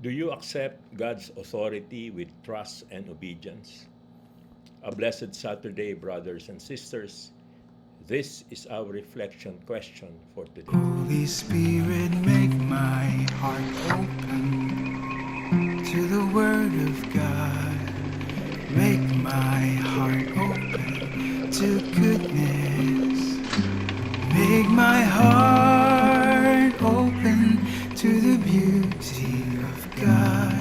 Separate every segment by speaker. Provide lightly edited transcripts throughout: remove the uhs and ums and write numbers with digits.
Speaker 1: Do you accept God's authority with trust and obedience? A blessed Saturday, brothers and sisters. This is our reflection question for today.
Speaker 2: Holy Spirit, make my heart open to the Word of God. Make my heart open to goodness. Make my heart open to the beauty of God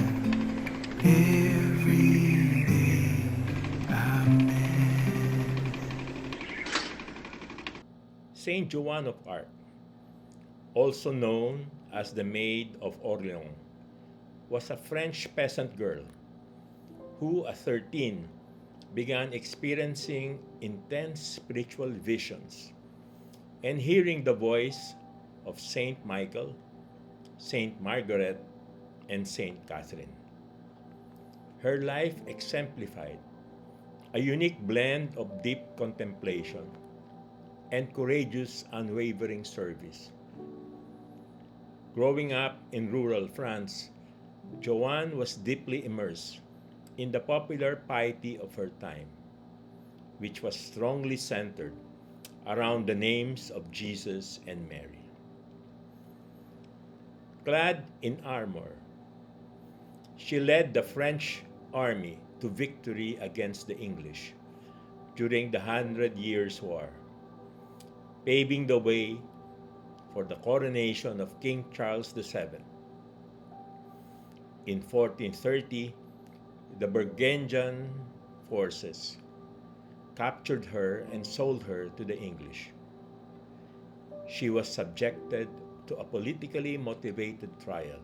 Speaker 2: every day. Amen.
Speaker 1: Saint Joan of Arc, also known as the Maid of Orleans, was a French peasant girl who, at 13, began experiencing intense spiritual visions and hearing the voice of Saint Michael, Saint Margaret, and Saint Catherine. Her life exemplified a unique blend of deep contemplation and courageous, unwavering service. Growing up in rural France, Joanne was deeply immersed in the popular piety of her time, which was strongly centered around the names of Jesus and Mary. Clad in armor, she led the French army to victory against the English during the Hundred Years' War, paving the way for the coronation of King Charles VII. In 1430, the Burgundian forces captured her and sold her to the English. She was subjected to a politically motivated trial,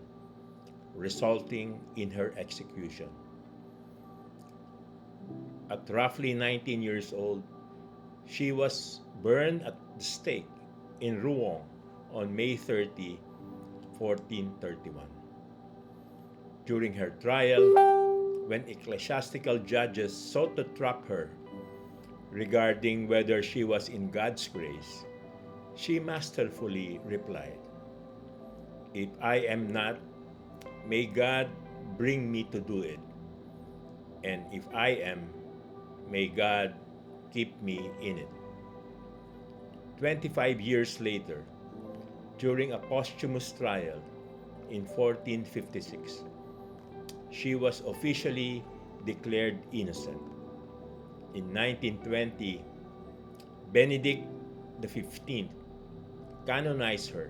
Speaker 1: resulting in her execution. At roughly 19 years old, she was burned at the stake in Rouen on May 30, 1431. During her trial, when ecclesiastical judges sought to trap her regarding whether she was in God's grace, she masterfully replied, "If I am not, may God bring me to do it. And if I am, may God keep me in it." 25 years later, during a posthumous trial in 1456, she was officially declared innocent. In 1920, Benedict XV canonized her,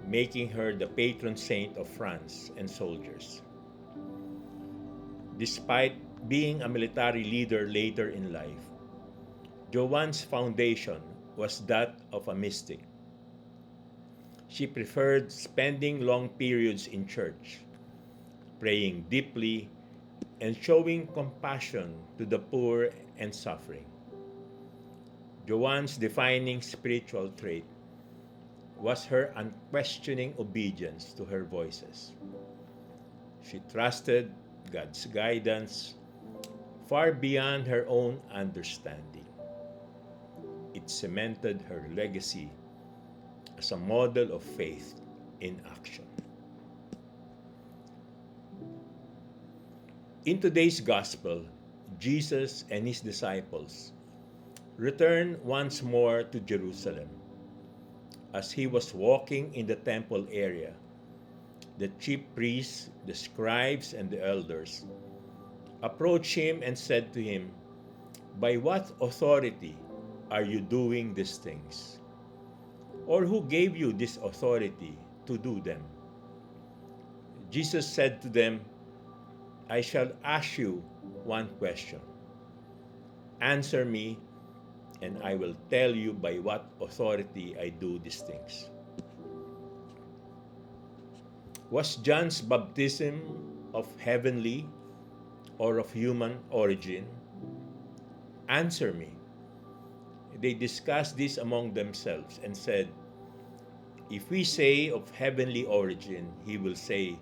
Speaker 1: making her the patron saint of France and soldiers. Despite being a military leader later in life, Joanne's foundation was that of a mystic. She preferred spending long periods in church, praying deeply, and showing compassion to the poor and suffering. Joanne's defining spiritual trait was her unquestioning obedience to her voices. She trusted God's guidance far beyond her own understanding. It cemented her legacy as a model of faith in action. In today's gospel, Jesus and his disciples returned once more to Jerusalem. As he was walking in the temple area, the chief priests, the scribes, and the elders approached him and said to him, "By what authority are you doing these things? Or who gave you this authority to do them?" Jesus said to them, "I shall ask you one question. Answer me, and I will tell you by what authority I do these things. Was John's baptism of heavenly or of human origin? Answer me." They discussed this among themselves and said, "If we say of heavenly origin," he will say,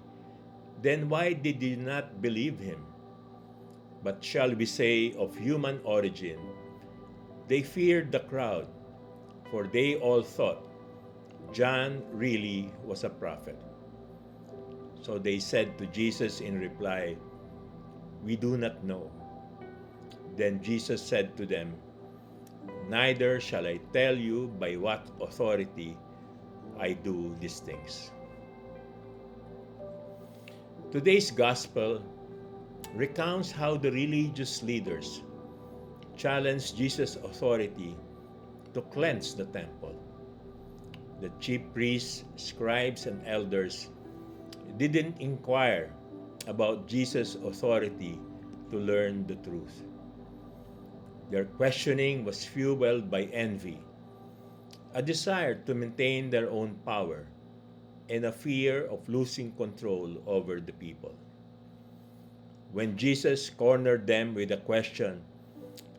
Speaker 1: "then why did you not believe him? But shall we say of human origin?" They feared the crowd, for they all thought John really was a prophet. So they said to Jesus in reply, "We do not know." Then Jesus said to them, "Neither shall I tell you by what authority I do these things." Today's gospel recounts how the religious leaders challenged Jesus' authority to cleanse the temple. The chief priests, scribes, and elders didn't inquire about Jesus' authority to learn the truth. Their questioning was fueled by envy, a desire to maintain their own power, and a fear of losing control over the people. When Jesus cornered them with a question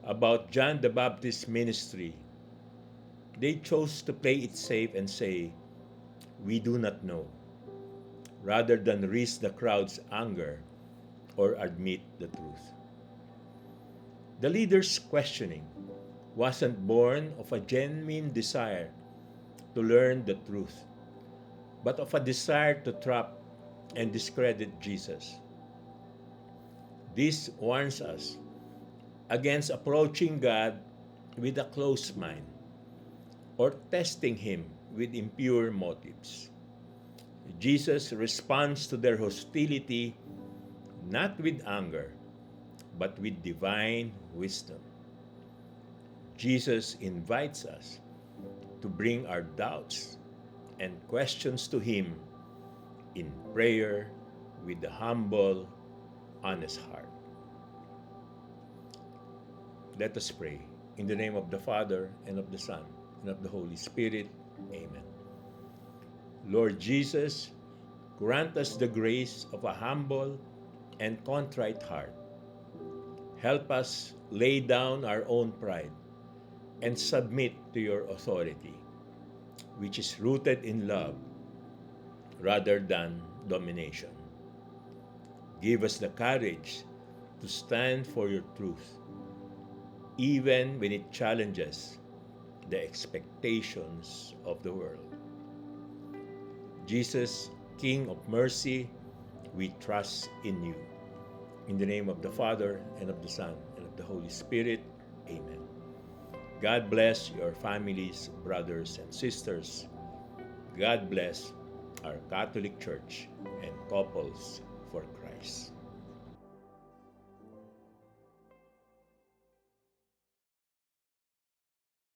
Speaker 1: about John the Baptist's ministry, they chose to play it safe and say, "We do not know," rather than risk the crowd's anger or admit the truth. The leader's questioning wasn't born of a genuine desire to learn the truth, but of a desire to trap and discredit Jesus. This warns us against approaching God with a closed mind or testing Him with impure motives. Jesus responds to their hostility not with anger, but with divine wisdom. Jesus invites us to bring our doubts and questions to Him in prayer with a humble, honest heart. Let us pray. In the name of the Father, and of the Son, and of the Holy Spirit. Amen. Lord Jesus, grant us the grace of a humble and contrite heart. Help us lay down our own pride and submit to your authority, which is rooted in love rather than domination. Give us the courage to stand for your truth, even when it challenges the expectations of the world. Jesus, King of mercy, we trust in you. In the name of the Father, and of the Son, and of the Holy Spirit. Amen. God bless your families, brothers and sisters. God bless our Catholic Church and Couples for Christ.